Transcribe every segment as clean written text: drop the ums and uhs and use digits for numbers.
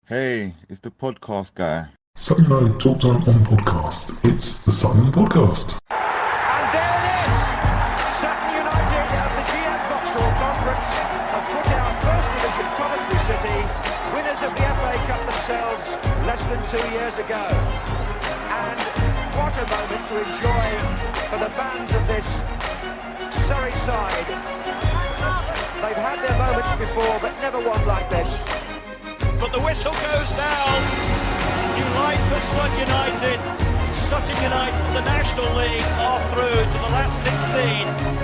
Hey, it's the podcast guy. Sutton United Talk Time on podcast. It's the Sutton Podcast. And there it is! Sutton United of the GM Vauxhall Conference have put out First Division Coventry City, winners of the FA Cup themselves less than 2 years ago. And what a moment to enjoy for the fans of this Surrey side. They've had their moments before, but never one like this. But the whistle goes down. Delight for Sutton United. Sutton United, the National League, are through to the last 16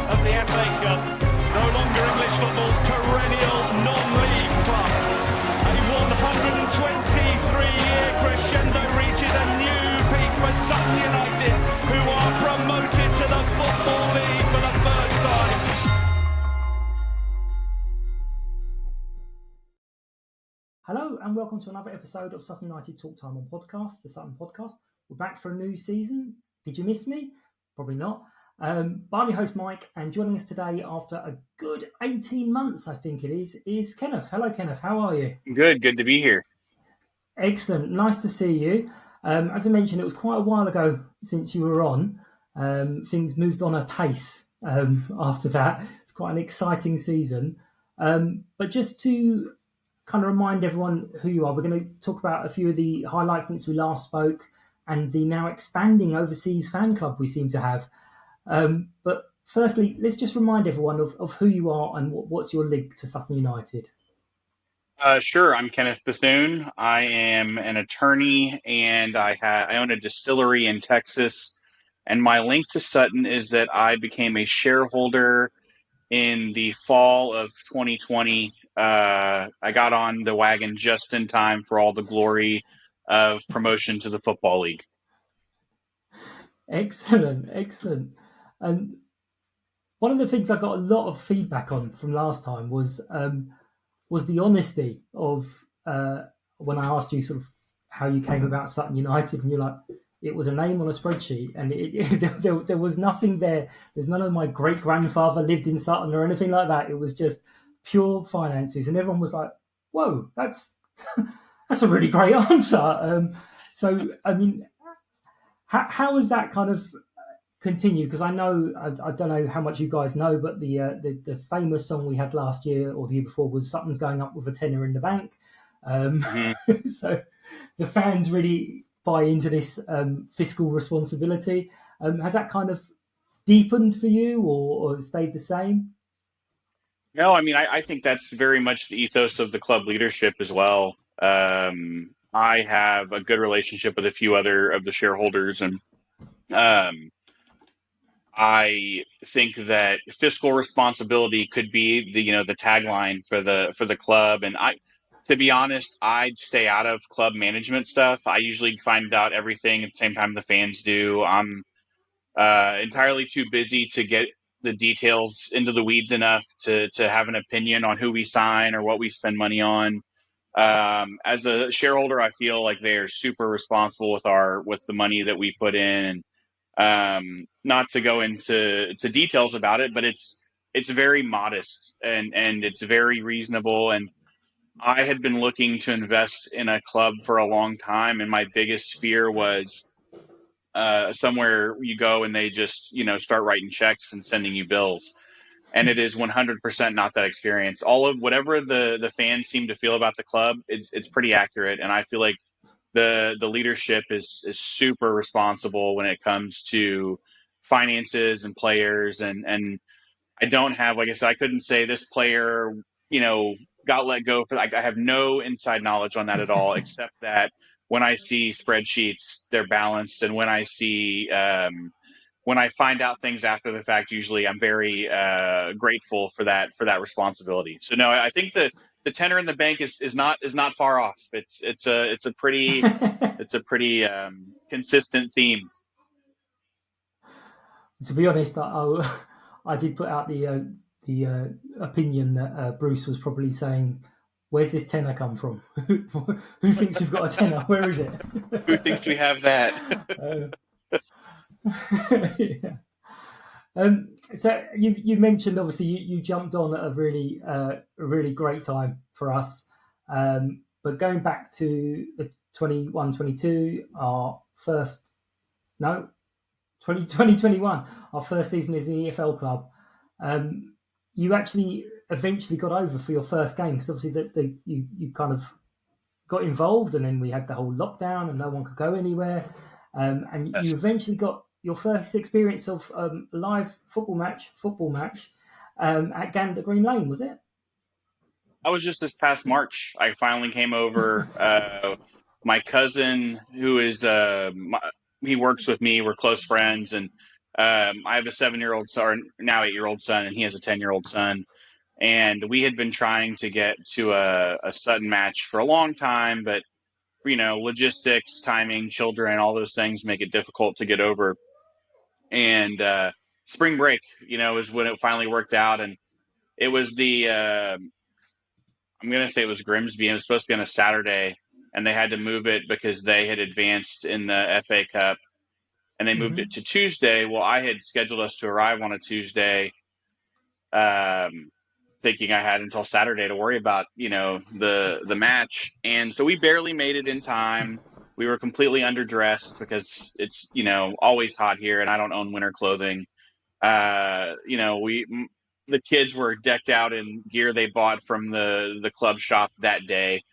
of the FA Cup. No longer English football's perennial non-league club. A 123-year crescendo reaches a new peak for Sutton United, who are promoted to the Football League for the first time. Hello and welcome to another episode of Sutton United Talk Time on podcast, the Sutton Podcast. We're back for a new season. Did you miss me? Probably not. I'm your host Mike, and joining us today after a good 18 months, I think it is Kenneth. Hello Kenneth, how are you? Good to be here. Excellent, nice to see you. As I mentioned, it was quite a while ago since you were on. Things moved on apace after that. It's quite an exciting season. But just to kind of remind everyone who you are, we're going to talk about a few of the highlights since we last spoke and the now expanding overseas fan club we seem to have. But firstly, let's just remind everyone of who you are and what's your link to Sutton United. Sure, I'm Kenneth Bethune. I am an attorney and I own a distillery in Texas. And my link to Sutton is that I became a shareholder in the fall of 2020. I got on the wagon just in time for all the glory of promotion to the Football League. Excellent. And one of the things I got a lot of feedback on from last time was the honesty of when I asked you sort of how you came about Sutton United, and you're like, it was a name on a spreadsheet, and there was nothing there. There's none of my great grandfather lived in Sutton or anything like that. It was just pure finances, and everyone was like, "Whoa, that's a really great answer." So, I mean, how has that kind of continued? Because I know I don't know how much you guys know, but the famous song we had last year or the year before was "Sutton's going up with a tenner in the bank." So the fans really buy into this fiscal responsibility. Has that kind of deepened for you or stayed the same? No, I mean, I think that's very much the ethos of the club leadership as well. I have a good relationship with a few other of the shareholders, and I think that fiscal responsibility could be the tagline for the club. And to be honest, I'd stay out of club management stuff. I usually find out everything at the same time the fans do. I'm entirely too busy to get the details into the weeds enough to have an opinion on who we sign or what we spend money on. As a shareholder, I feel like they are super responsible with the money that we put in. Not to go into details about it, but it's very modest and it's very reasonable. And I had been looking to invest in a club for a long time, and my biggest fear was somewhere you go and they just start writing checks and sending you bills. And it is 100% not that experience. All of whatever the fans seem to feel about the club, it's pretty accurate. And I feel like the leadership is super responsible when it comes to finances and players. And I don't have, like I said, I couldn't say this player, got let go. I have no inside knowledge on that at all, except that when I see spreadsheets, they're balanced. And when I see, when I find out things after the fact, usually I'm very grateful for that responsibility. So no, I think the tenor in the bank is not far off. It's a pretty consistent theme. To be honest, I did put out the opinion that Bruce was probably saying, "Where's this tenner come from? Who thinks we've got a tenner? Where is it? Who thinks we have that?" Yeah. So you mentioned obviously you jumped on at a really great time for us. But going back to the 21-22, our first, no, 2021, our first season as an EFL club, you actually eventually got over for your first game because obviously you kind of got involved, and then we had the whole lockdown and no one could go anywhere, and Yes. you eventually got your first experience of a live football match at Gander Green Lane, was it? I was just this past March. I finally came over. My cousin, who is he works with me. We're close friends, and I have a 7-year-old son, now 8-year-old son, and he has a 10-year-old son. And we had been trying to get to a Sutton match for a long time, but logistics, timing, children, all those things make it difficult to get over. And spring break, is when it finally worked out, and it was I'm going to say it was Grimsby, and it was supposed to be on a Saturday, and they had to move it because they had advanced in the FA Cup, and they moved it to Tuesday. Well, I had scheduled us to arrive on a Tuesday, thinking I had until Saturday to worry about, the match. And so we barely made it in time. We were completely underdressed because it's, always hot here, and I don't own winter clothing. The kids were decked out in gear they bought from the club shop that day.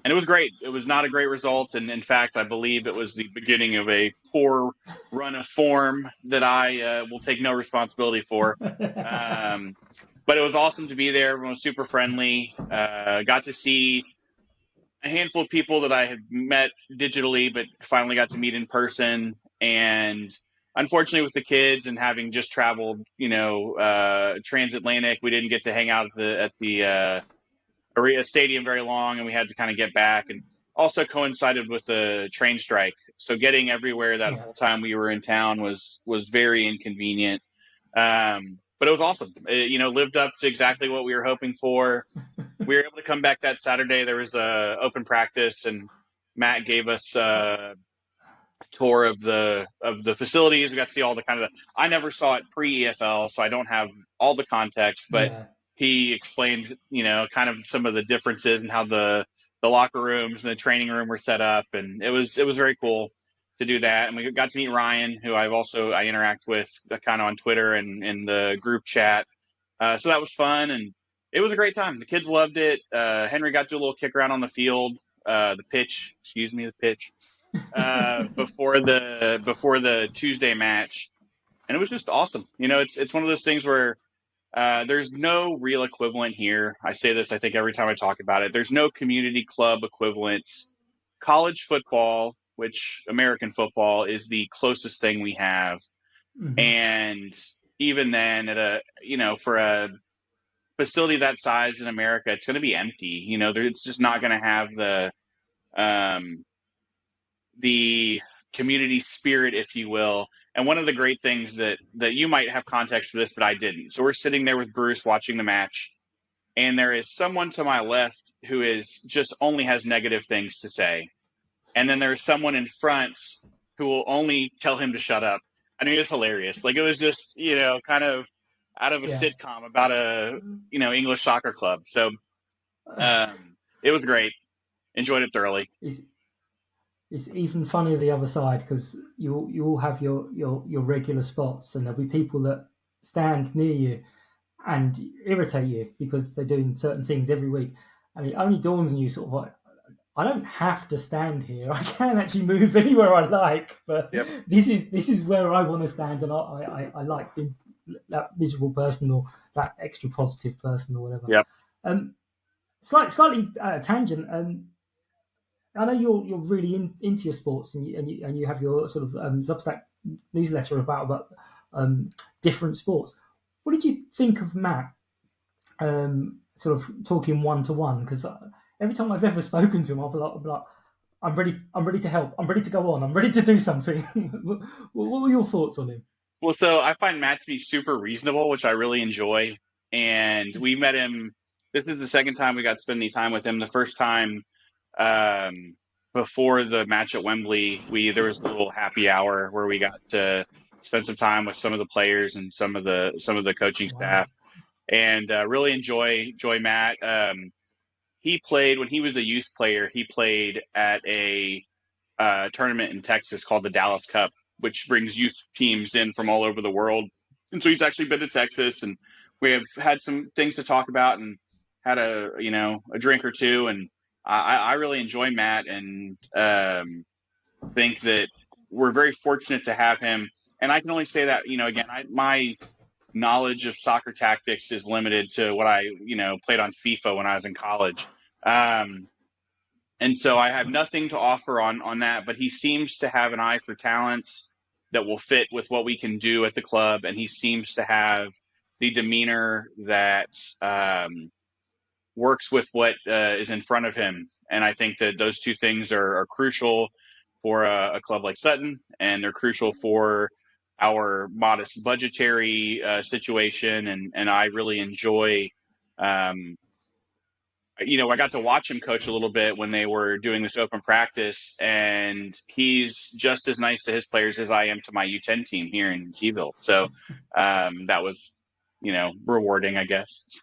And it was great. It was not a great result. And in fact, I believe it was the beginning of a poor run of form that I will take no responsibility for. But it was awesome to be there. Everyone was super friendly. Got to see a handful of people that I had met digitally, but finally got to meet in person. And unfortunately, with the kids and having just traveled, transatlantic, we didn't get to hang out at the stadium very long, and we had to kind of get back. And also coincided with the train strike, so getting everywhere that whole time we were in town was very inconvenient. But it was awesome. It, lived up to exactly what we were hoping for. We were able to come back that Saturday. There was a open practice, and Matt gave us a tour of the facilities. We got to see all the kind of I never saw it pre-EFL, so I don't have all the context, but he explained, kind of some of the differences and how the locker rooms and the training room were set up, and it was very cool to do that. And we got to meet Ryan, who I interact with kind of on Twitter and in the group chat. So that was fun, and it was a great time. The kids loved it. Henry got to do a little kick around on the field, the pitch, before the Tuesday match, and it was just awesome. It's one of those things where there's no real equivalent here. I say this, I think, every time I talk about it. There's no community club equivalent. College football, which American football is the closest thing we have, and even then, for a facility that size in America, it's going to be empty. It's just not going to have the community spirit, if you will. And one of the great things that you might have context for this, but I didn't. So we're sitting there with Bruce watching the match, and there is someone to my left who is just only has negative things to say. And then there's someone in front who will only tell him to shut up. I mean, it was hilarious. Like, it was just, kind of out of a sitcom about a, English soccer club. So it was great. Enjoyed it thoroughly. It's even funnier the other side, because you all have your regular spots, and there'll be people that stand near you and irritate you because they're doing certain things every week, and it only dawns on you sort of like, I don't have to stand here. I can actually move anywhere I like, but this is where I want to stand, and I like being that miserable person or that extra positive person or whatever. Slightly tangent. I know you're really into your sports, and you have your sort of Substack newsletter about different sports. What did you think of Matt sort of talking one-to-one? Because every time I've ever spoken to him, I'll be like, I'm ready to help. I'm ready to go on. I'm ready to do something. What were your thoughts on him? Well, so I find Matt to be super reasonable, which I really enjoy. And we met him. This is the second time we got to spend any time with him. The first time before the match at Wembley, there was a little happy hour where we got to spend some time with some of the players and some of the coaching staff, and really enjoy Matt. he played when he was a youth player. He played at a tournament in Texas called the Dallas Cup, which brings youth teams in from all over the world. And so he's actually been to Texas, and we have had some things to talk about and had a drink or two. And I really enjoy Matt, and think that we're very fortunate to have him. And I can only say that, again, my knowledge of soccer tactics is limited to what I, played on FIFA when I was in college. And so I have nothing to offer on that, but he seems to have an eye for talents that will fit with what we can do at the club. And he seems to have the demeanor that works with what is in front of him. And I think that those two things are crucial for a club like Sutton, and they're crucial for our modest budgetary situation. And I really enjoy I got to watch him coach a little bit when they were doing this open practice, and he's just as nice to his players as I am to my U10 team here in Seville. So that was, rewarding, I guess.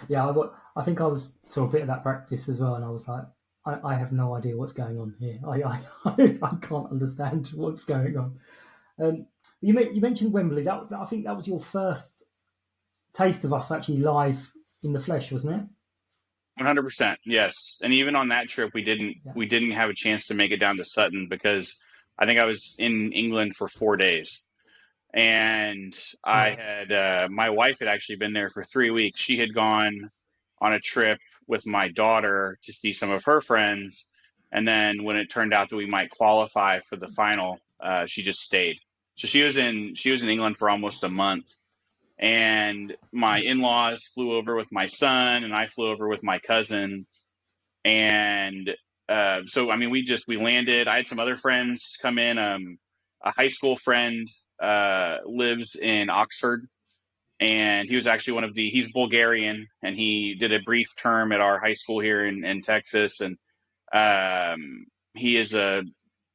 Yeah, I think I was saw a bit of that practice as well, and I was like, I have no idea what's going on here. I can't understand what's going on. You mentioned Wembley. I think that was your first taste of us actually live in the flesh, wasn't it? 100%, yes. And even on that trip, we didn't have a chance to make it down to Sutton because I think I was in England for 4 days, and I had my wife had actually been there for 3 weeks. She had gone on a trip with my daughter to see some of her friends, and then when it turned out that we might qualify for the final, she just stayed. So she was in England for almost a month. And my in-laws flew over with my son, and I flew over with my cousin. And so, I mean, we landed. I had some other friends come in. A high school friend lives in Oxford, and he was actually he's Bulgarian, and he did a brief term at our high school here in Texas. And he is a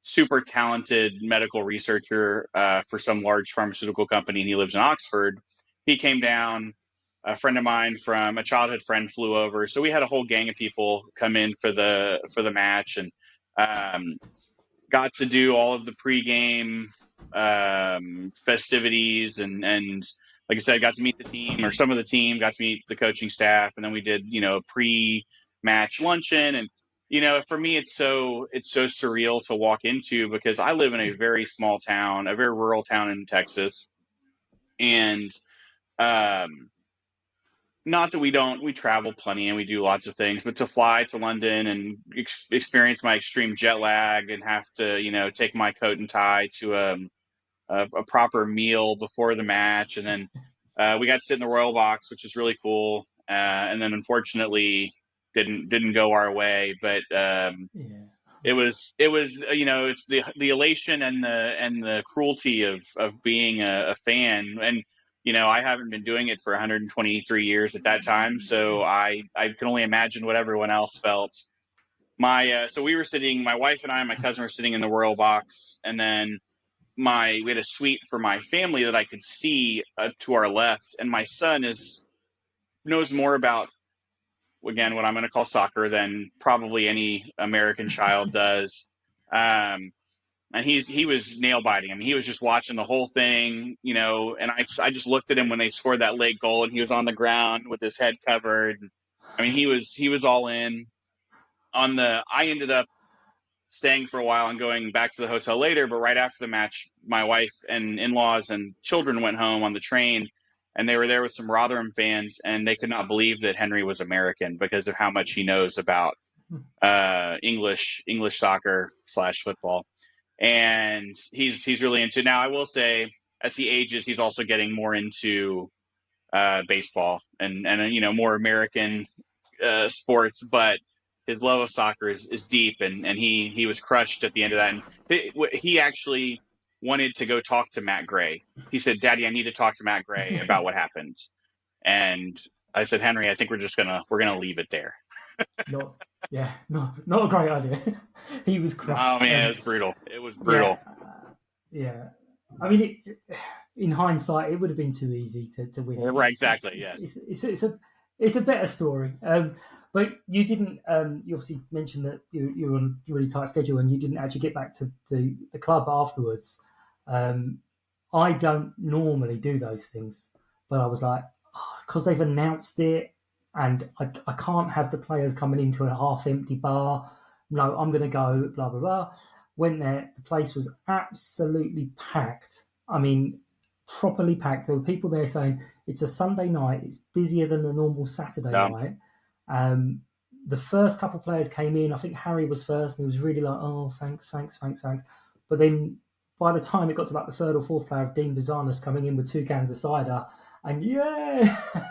super talented medical researcher for some large pharmaceutical company, and he lives in Oxford. He came down. A friend of mine from a childhood friend flew over, so we had a whole gang of people come in for the match, and got to do all of the pregame festivities, and like I said, got to meet the team, or some of the team, got to meet the coaching staff, and then we did a pre-match luncheon. And for me, it's so surreal to walk into, because I live in a very small town, a very rural town in Texas, and not that we travel plenty and we do lots of things, but to fly to London and experience my extreme jet lag and have to, take my coat and tie to a proper meal before the match. And then we got to sit in the Royal Box, which is really cool. And then unfortunately didn't go our way, but it was it's the elation and the cruelty of being a fan. And I haven't been doing it for 123 years at that time, so I can only imagine what everyone else felt. So we were sitting, my wife and I and my cousin were sitting in the Royal Box, and then we had a suite for my family that I could see to our left, and my son knows more about, again, what I'm going to call soccer than probably any American child does. And he was nail biting. I mean, he was just watching the whole thing, and I just looked at him when they scored that late goal, and he was on the ground with his head covered. I mean, he was all in. I ended up staying for a while and going back to the hotel later, but right after the match, my wife and in-laws and children went home on the train, and they were there with some Rotherham fans, and they could not believe that Henry was American because of how much he knows about English soccer / football. And he's really into. Now, I will say, as he ages, he's also getting more into baseball and more American sports. But his love of soccer is deep, and he was crushed at the end of that. And he actually wanted to go talk to Matt Gray. He said, "Daddy, I need to talk to Matt Gray about what happened." And I said, "Henry, I think we're gonna leave it there." Not a great idea. He was crushed. Oh man, it was brutal. It was brutal. Yeah. I mean, in hindsight, it would have been too easy to win. Right, exactly. Yes. It's it's a better story. But you didn't. You obviously mentioned that you were on a really tight schedule and you didn't actually get back to the club afterwards. I don't normally do those things, but I was like, because they've announced it, and I can't have the players coming into a half-empty bar. No, I'm going to go. Blah blah blah. Went there. The place was absolutely packed. I mean, properly packed. There were people there saying it's a Sunday night. It's busier than a normal Saturday Yeah. night. The first couple of players came in. I think Harry was first, and he was really like, "Oh, thanks." But then by the time it got to like the third or fourth player of Dean Bazanis coming in with 2 cans of cider, and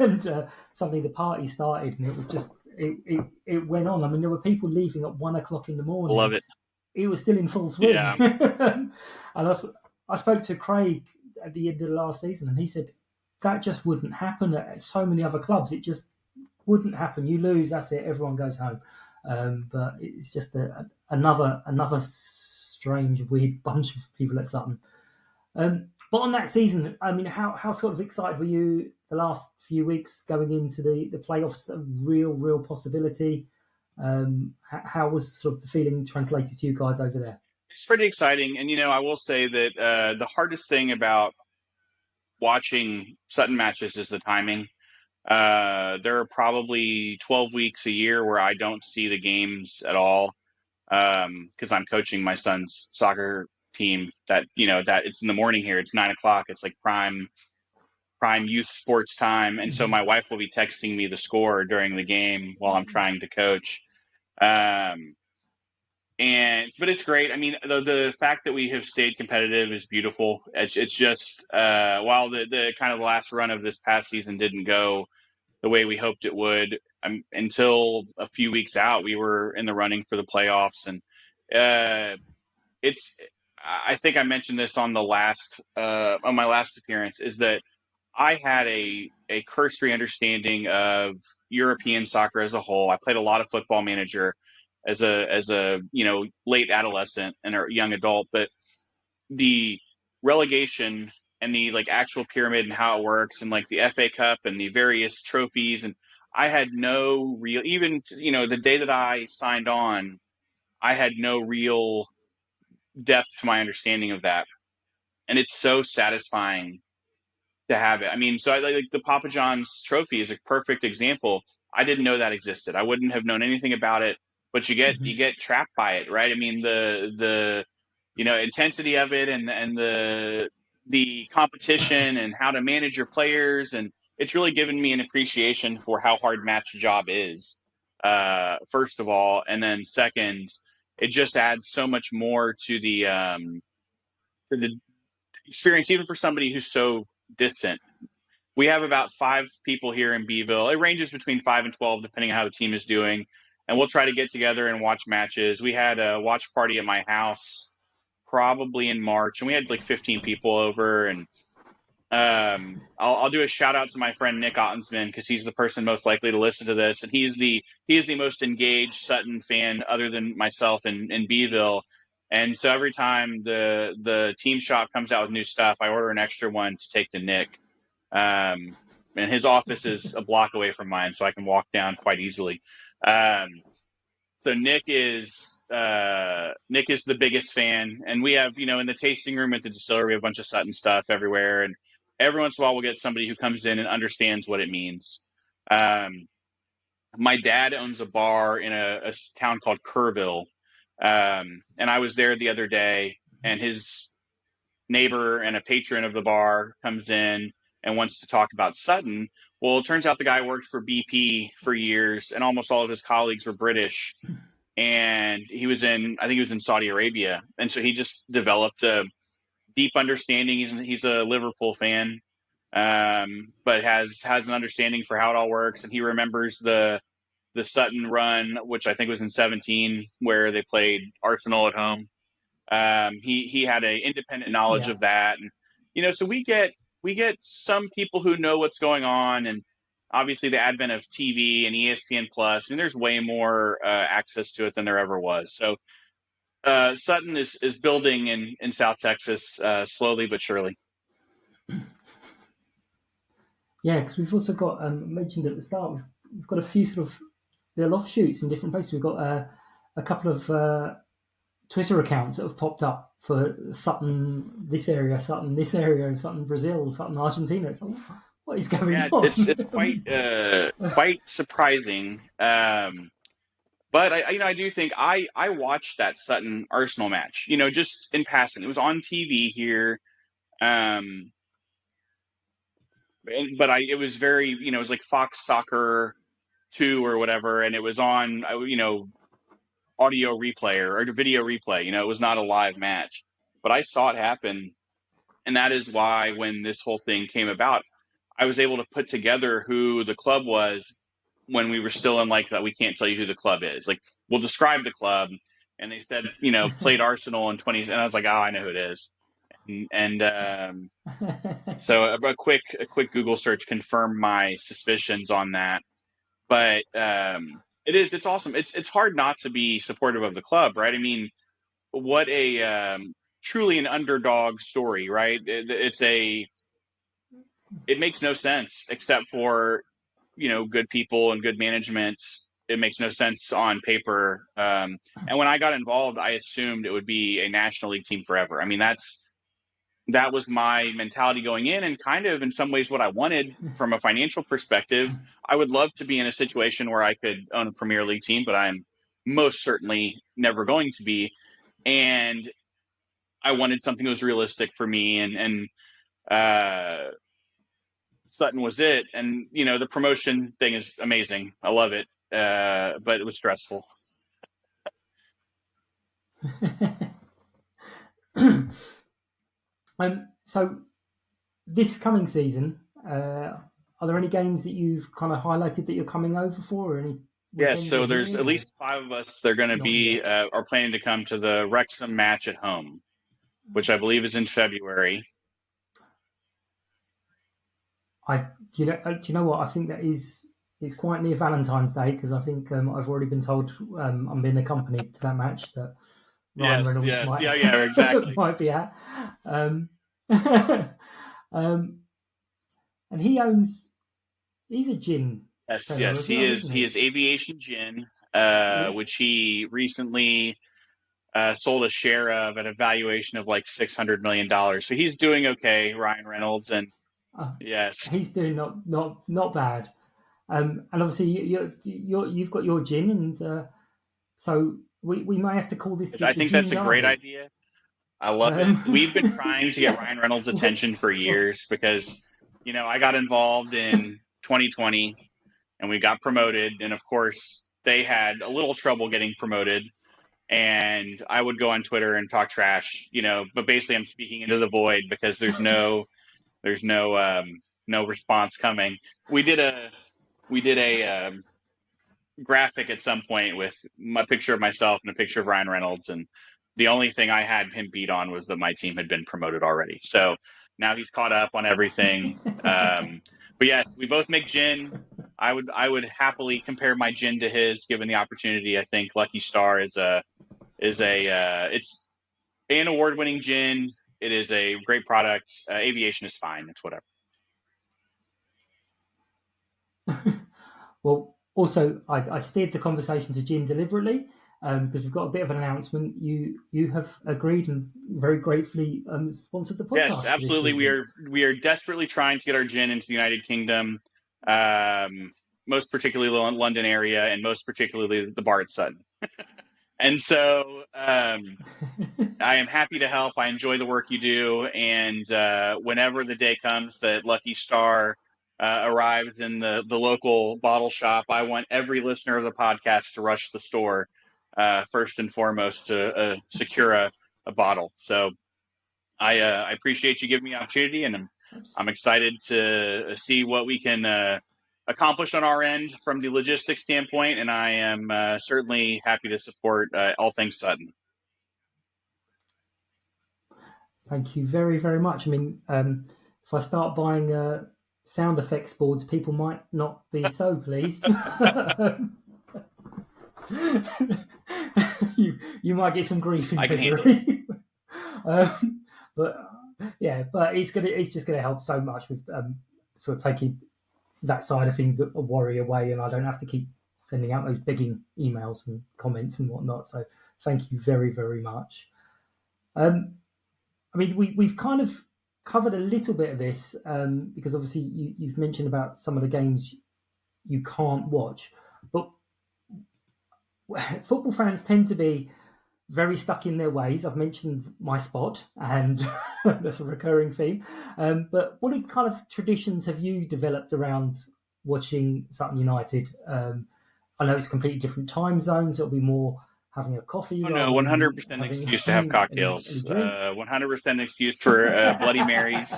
and suddenly the party started, and it was just it went on. I mean, there were people leaving at 1 o'clock in the morning. Love it. It was still in full swing. Yeah. And I spoke to Craig at the end of the last season, and he said that just wouldn't happen at so many other clubs. It just wouldn't happen. You lose, that's it. Everyone goes home. But it's just another strange, weird bunch of people at Sutton. But on that season, I mean, how sort of excited were you the last few weeks going into the playoffs? A real possibility. How was sort of the feeling translated to you guys over there? It's pretty exciting. And, I will say that the hardest thing about watching Sutton matches is the timing. There are probably 12 weeks a year where I don't see the games at all because I'm coaching my son's soccer team that it's in the morning here. It's 9 o'clock. It's like prime youth sports time. And so my wife will be texting me the score during the game while I'm trying to coach. But it's great. I mean, the fact that we have stayed competitive is beautiful. It's just while the kind of the last run of this past season didn't go the way we hoped it would, until a few weeks out, we were in the running for the playoffs. And I think I mentioned this on my last appearance, is that I had a cursory understanding of European soccer as a whole. I played a lot of Football Manager as a late adolescent and a young adult, but the relegation and the actual pyramid and how it works, and the FA Cup and the various trophies, and I had no real, even the day that I signed on, I had no real depth to my understanding of that, and it's so satisfying to have it. I mean, so I like the Papa John's trophy is a perfect example. I didn't know that existed. I wouldn't have known anything about it, but you get trapped by it, right? I mean, the intensity of it, and the competition and how to manage your players, and it's really given me an appreciation for how hard match job is. First of all, and then second, it just adds so much more to the experience, even for somebody who's so distant. We have about 5 people here in Beeville. It ranges between 5 and 12, depending on how the team is doing. And we'll try to get together and watch matches. We had a watch party at my house probably in March, and we had 15 people over. And I'll do a shout out to my friend Nick Ottensman, because he's the person most likely to listen to this, and he is the most engaged Sutton fan other than myself in Beeville. And so every time the team shop comes out with new stuff, I order an extra one to take to Nick. And his office is a block away from mine, so I can walk down quite easily. So Nick is the biggest fan, and we have, in the tasting room at the distillery, we have a bunch of Sutton stuff everywhere, and every once in a while we'll get somebody who comes in and understands what it means. My dad owns a bar in a town called Kerrville, and I was there the other day, and his neighbor and a patron of the bar comes in and wants to talk about Sutton. Well, it turns out the guy worked for BP for years, and almost all of his colleagues were British. And I think he was in Saudi Arabia. And so he just developed a deep understanding. He's a Liverpool fan, but has an understanding for how it all works. And he remembers the Sutton run, which I think was in 2017, where they played Arsenal at home. He had an independent knowledge of that. And, so we get some people who know what's going on, and obviously the advent of TV and ESPN Plus, and there's way more access to it than there ever was. So Sutton is building in South Texas slowly but surely. Yeah, because we've also got mentioned at the start, we've got a few sort of little offshoots in different places. We've got a couple of Twitter accounts that have popped up for Sutton this area, Sutton Brazil, Sutton Argentina. It's like, what is going on? It's quite surprising. But I do think I watched that Sutton Arsenal match, just in passing. It was on TV here. It was very, it was like Fox Soccer 2 or whatever, and it was on, audio replay or video replay. It was not a live match, but I saw it happen, and that is why when this whole thing came about, I was able to put together who the club was when we were still in like that. We can't tell you who the club is. Like, we'll describe the club, and they said, played Arsenal in 20, and I was like, oh, I know who it is. And so a quick Google search confirmed my suspicions on that. But it's awesome. It's hard not to be supportive of the club, right? I mean, what a truly an underdog story, right? It makes no sense except for good people and good management. It makes no sense on paper. And when I got involved, I assumed it would be a National League team forever. I mean, that was my mentality going in, and kind of in some ways what I wanted from a financial perspective. I would love to be in a situation where I could own a Premier League team, but I'm most certainly never going to be. And I wanted something that was realistic for me, and Sutton was it. And, the promotion thing is amazing. I love it. But it was stressful. So this coming season, are there any games that you've kind of highlighted that you're coming over for, or any? Yes, so there's at least 5 of us. They're going to be are planning to come to the Wrexham match at home, which I believe is in February. Do you know what? I think that is quite near Valentine's Day, because I think I've already been told I'm being accompanied to that match that Ryan Reynolds exactly. might be at. And he's a gin. Yes, he is. He is Aviation Gin, which he recently sold a share of at a valuation of like $600 million. So he's doing okay, Ryan Reynolds, and yes, he's doing not bad. And obviously you've got your gin, and so we may have to call this. I think that's a great idea. I love it. We've been trying to get Ryan Reynolds' attention for years because, I got involved in 2020 and we got promoted. And of course, they had a little trouble getting promoted. And I would go on Twitter and talk trash, but basically I'm speaking into the void because there's no response coming. We did a graphic at some point with a picture of myself and a picture of Ryan Reynolds, and the only thing I had him beat on was that my team had been promoted already. So now he's caught up on everything. But yes, we both make gin. I would happily compare my gin to his, given the opportunity. I think Lucky Star is it's an award-winning gin. It is a great product. Aviation is fine. It's whatever. Well, also, I steered the conversation to gin deliberately because we've got a bit of an announcement. You have agreed and very gratefully sponsored the podcast. Yes, absolutely. We are desperately trying to get our gin into the United Kingdom, most particularly the London area, and most particularly the bar at Sutton. And so I am happy to help. I enjoy the work you do, and whenever the day comes that Lucky Star arrives in the local bottle shop, I want every listener of the podcast to rush the store first and foremost to secure a bottle. So I appreciate you giving me the opportunity, and I'm excited to see what we can accomplish on our end from the logistics standpoint, and I am certainly happy to support all things Sutton. Thank you very, very much. I mean, if I start buying sound effects boards, people might not be so pleased. you might get some grief in February. But it's just gonna help so much with sort of taking that side of things a worry away, and I don't have to keep sending out those begging emails and comments and whatnot. So thank you very, very much. I mean, we've kind of covered a little bit of this because obviously you've mentioned about some of the games you can't watch, but football fans tend to be very stuck in their ways. I've mentioned my spot, and that's a recurring theme. But what kind of traditions have you developed around watching Sutton United? I know it's completely different time zones. It'll be more having a coffee Oh no, rather than 100% having excuse to have any cocktails. drink. 100% excuse for Bloody Marys.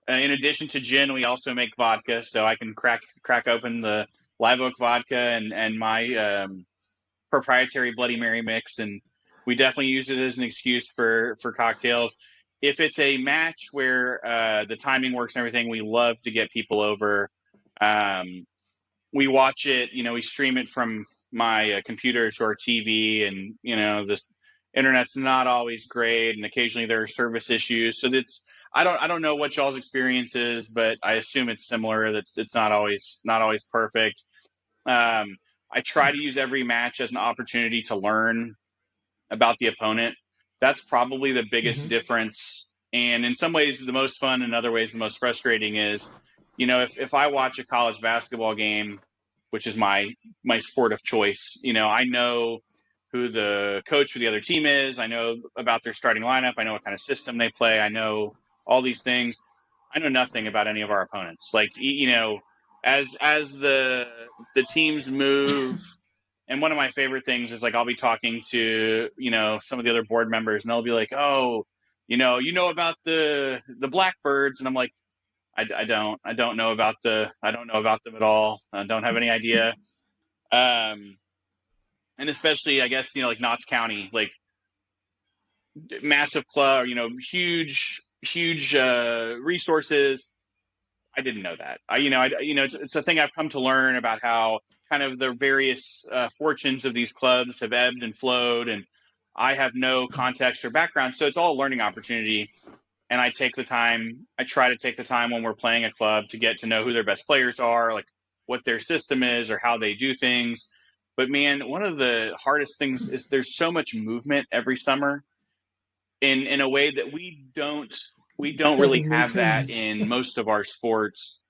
In addition to gin, we also make vodka, so I can crack open the Live Oak vodka and my proprietary Bloody Mary mix, and we definitely use it as an excuse for cocktails. If it's a match where the timing works and everything, we love to get people over. We watch it, we stream it from my computer to our TV, and this internet's not always great, and occasionally there are service issues. So I don't know what y'all's experience is, but I assume it's similar. That's it's not always perfect. I try to use every match as an opportunity to learn about the opponent. That's probably the biggest Mm-hmm. difference. And in some ways, the most fun, and other ways, the most frustrating is, if I watch a college basketball game, which is my sport of choice, I know who the coach for the other team is. I know about their starting lineup. I know what kind of system they play. I know all these things. I know nothing about any of our opponents. Like, as the teams move, and one of my favorite things is, like, I'll be talking to some of the other board members, and they'll be like, "Oh, about the Blackbirds," and I'm like, I don't know about them at all. I don't have any idea. And especially, I guess, like Knott's County, like, massive club, huge resources. I didn't know that. It's a thing I've come to learn about, how kind of the various fortunes of these clubs have ebbed and flowed, and I have no context or background, so it's all a learning opportunity. And I try to take the time when we're playing a club to get to know who their best players are, like what their system is or how they do things. But man, one of the hardest things is there's so much movement every summer in a way that we don't really 7 new have that teams. in most of our sports.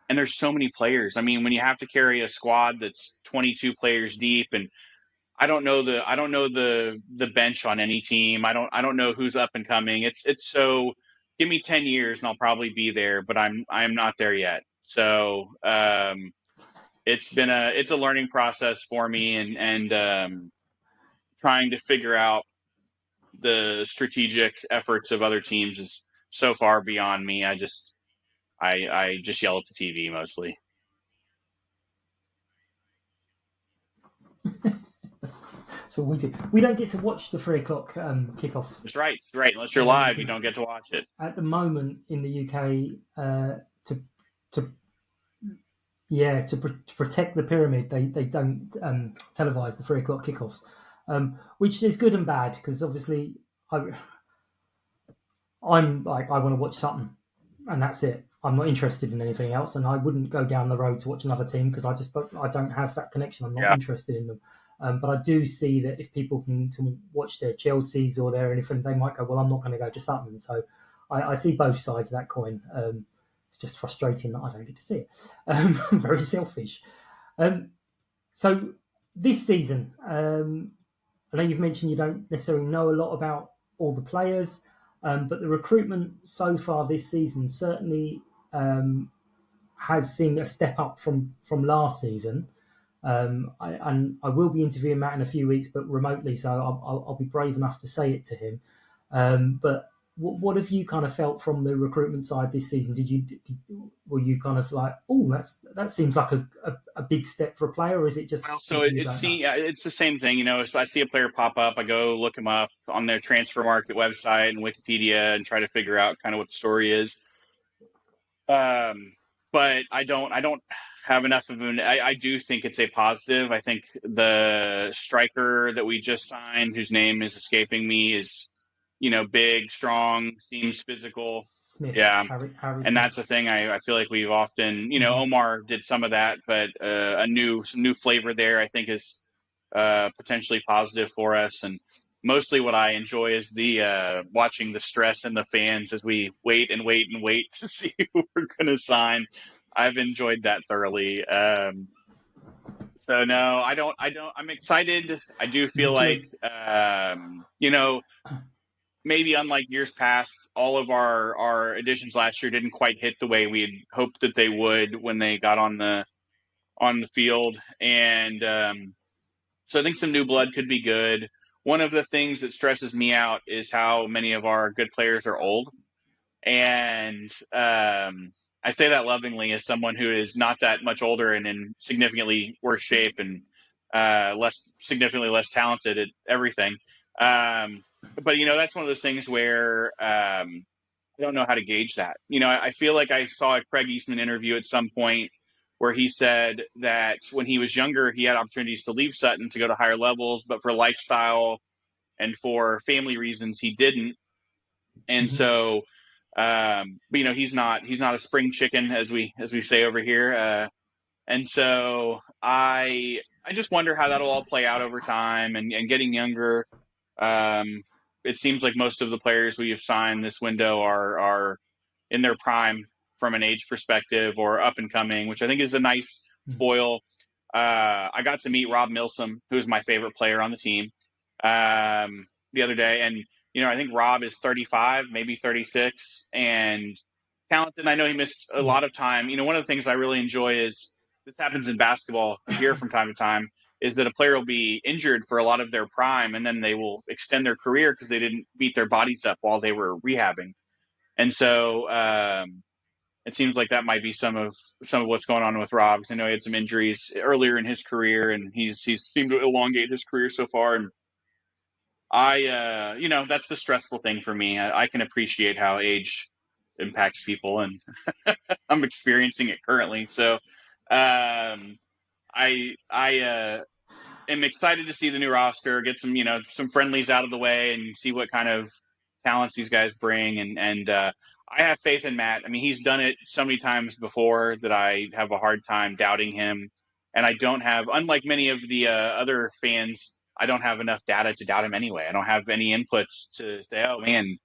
And there's so many players. I mean, when you have to carry a squad that's 22 players deep, and I don't know the bench on any team. I don't know who's up and coming. It's so, give me 10 years and I'll probably be there, but I'm not there yet. So it's a learning process for me, and trying to figure out the strategic efforts of other teams is so far beyond me. I just yell at the TV mostly. So we do. We don't get to watch the 3 o'clock kickoffs That's right. Right. Unless you're live, you because don't get to watch it. at the moment in the UK, to to protect the pyramid, they don't televise the 3 o'clock kickoffs, which is good and bad because obviously I'm like, I want to watch Sutton, and that's it. I'm not interested in anything else, and I wouldn't go down the road to watch another team because I don't have that connection. I'm not Yeah. interested in them. But I do see that if people can to watch their Chelseas or their anything, they might go, well, I'm not going to go to Sutton. So I see both sides of that coin. It's just frustrating that I don't get to see it. I'm very selfish. So this season, I know you've mentioned you don't necessarily know a lot about all the players, but the recruitment so far this season certainly has seen a step up from last season. I will be interviewing Matt in a few weeks, but remotely, so I'll be brave enough to say it to him. But what have you kind of felt from the recruitment side this season? Were you kind of like, oh, that seems like a big step for a player, or is it just Well, so it's the same thing. If I see a player pop up, I go look him up on their transfer market website and Wikipedia and try to figure out kind of what the story is. But I don't have enough of an. I do think it's a positive. I think the striker that we just signed, whose name is escaping me, is big, strong, seems physical. Smith, Yeah. Harry And Smith. that's a thing I feel like we've often, Omar did some of that, but some new flavor there I think is potentially positive for us. And mostly what I enjoy is the watching the stress in the fans as we wait and wait and wait to see who we're going to sign. I've enjoyed that thoroughly. So no, I'm excited. I do feel like, maybe unlike years past, all of our additions last year didn't quite hit the way we had hoped that they would when they got on the field. And so I think some new blood could be good. One of the things that stresses me out is how many of our good players are old. And I say that lovingly as someone who is not that much older and in significantly worse shape and significantly less talented at everything. But that's one of those things where I don't know how to gauge that. I feel like I saw a Craig Eastman interview at some point where he said that when he was younger, he had opportunities to leave Sutton to go to higher levels, but for lifestyle and for family reasons, he didn't. And so, but he's not a spring chicken as we say over here. And so I just wonder how that'll all play out over time and getting younger. It seems like most of the players we have signed this window are in their prime from an age perspective or up and coming, which I think is a nice foil. I got to meet Rob Milsom, who is my favorite player on the team, the other day. And, I think Rob is 35, maybe 36 and talented. I know he missed a lot of time. One of the things I really enjoy is this happens in basketball here from time to time is that a player will be injured for a lot of their prime and then they will extend their career because they didn't beat their bodies up while they were rehabbing. And so it seems like that might be some of what's going on with Rob. I know he had some injuries earlier in his career and he's seemed to elongate his career so far. And that's the stressful thing for me. I can appreciate how age impacts people and I'm experiencing it currently. So I am excited to see the new roster, get some friendlies out of the way and see what kind of talents these guys bring. And I have faith in Matt. I mean, he's done it so many times before that I have a hard time doubting him. And I don't have, unlike many of the other fans, I don't have enough data to doubt him anyway. I don't have any inputs to say, oh man,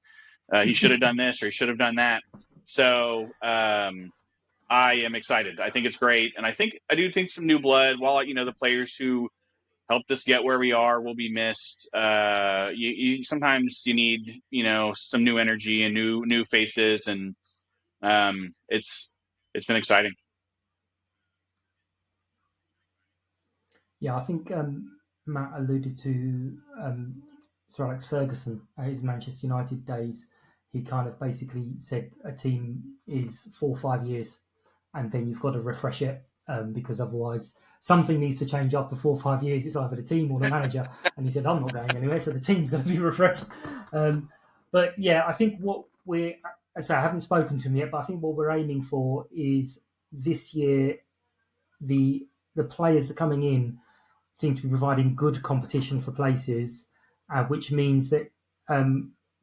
he should have done this or he should have done that. So I am excited. I think it's great. And I do think some new blood, while, the players who helped us get where we are will be missed. Sometimes you need, some new energy and new faces. And it's been exciting. Yeah, I think Matt alluded to Sir Alex Ferguson at his Manchester United days. He kind of basically said a team is 4 or 5 years and then you've got to refresh it because otherwise something needs to change after 4 or 5 years. It's either the team or the manager. And he said, I'm not going anywhere, so the team's going to be refreshed. But yeah, I think what I haven't spoken to him yet, but I think what we're aiming for is this year, the players that are coming in seem to be providing good competition for places, which means that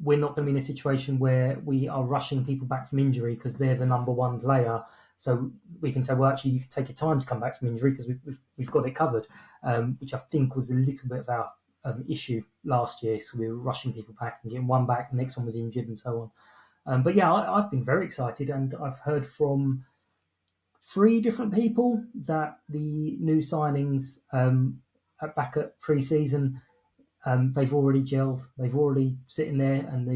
we're not going to be in a situation where we are rushing people back from injury because they're the number one player. So we can say, well, actually, you can take your time to come back from injury because we've got it covered, which I think was a little bit of our issue last year. So we were rushing people back and getting one back, the next one was injured and so on. But yeah, I've been very excited and I've heard from 3 different people that the new signings back at pre-season, they've already gelled. They've already sitting there, and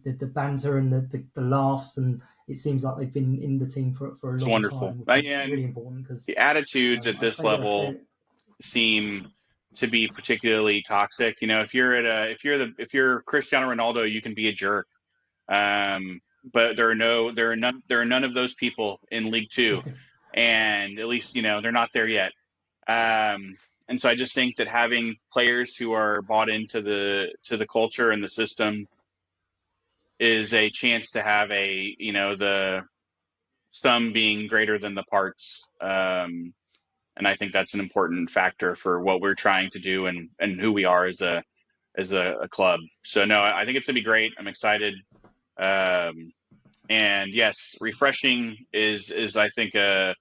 the banter and the laughs, and it seems like they've been in the team for a long wonderful. time, which is really important because the attitudes at this level seem to be particularly toxic. If you're Cristiano Ronaldo, you can be a jerk. But there are none of those people in League Two, Yes. and at least they're not there yet. And so I just think that having players who are bought into the culture and the system is a chance to have the sum being greater than the parts. And I think that's an important factor for what we're trying to do and who we are as a a club. So no, I think it's gonna be great. I'm excited. And yes, refreshing is I think a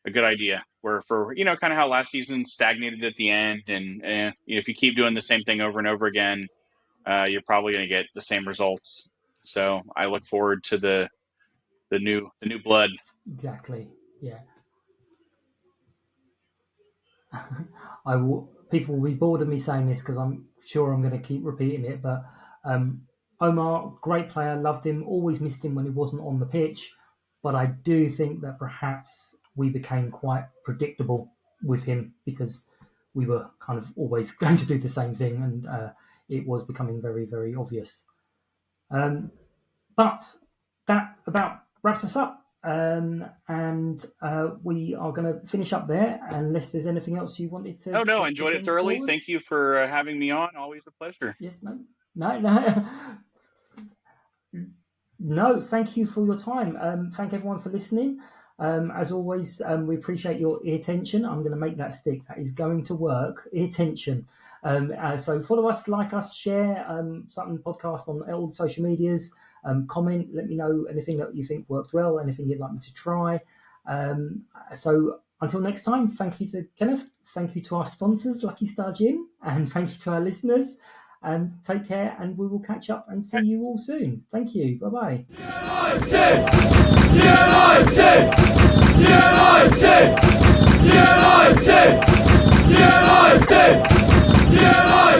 good idea. Where for kind of how last season stagnated at the end, and if you keep doing the same thing over and over again, you're probably going to get the same results. So I look forward to the new blood. Exactly. Yeah. People will be bored of me saying this because I'm sure I'm going to keep repeating it. But Omar, great player, loved him. Always missed him when he wasn't on the pitch. But I do think that perhaps we became quite predictable with him because we were kind of always going to do the same thing, and it was becoming very, very obvious. But that about wraps us up. And we are going to finish up there unless there's anything else you wanted to. Oh, no, I enjoyed it thoroughly. Forward. Thank you for having me on. Always a pleasure. Yes, no. No, thank you for your time. Thank everyone for listening. As always, we appreciate your attention. I'm going to make that stick. That is going to work. Attention. So follow us, like us, share Sutton Podcast on all the social medias. Comment, let me know anything that you think worked well, anything you'd like me to try. So until next time, thank you to Kenneth, thank you to our sponsors, Lucky Star Gin, and thank you to our listeners. And take care, and we will catch up and see you all soon. Thank you. Bye-bye. United! United! United! United! United! United!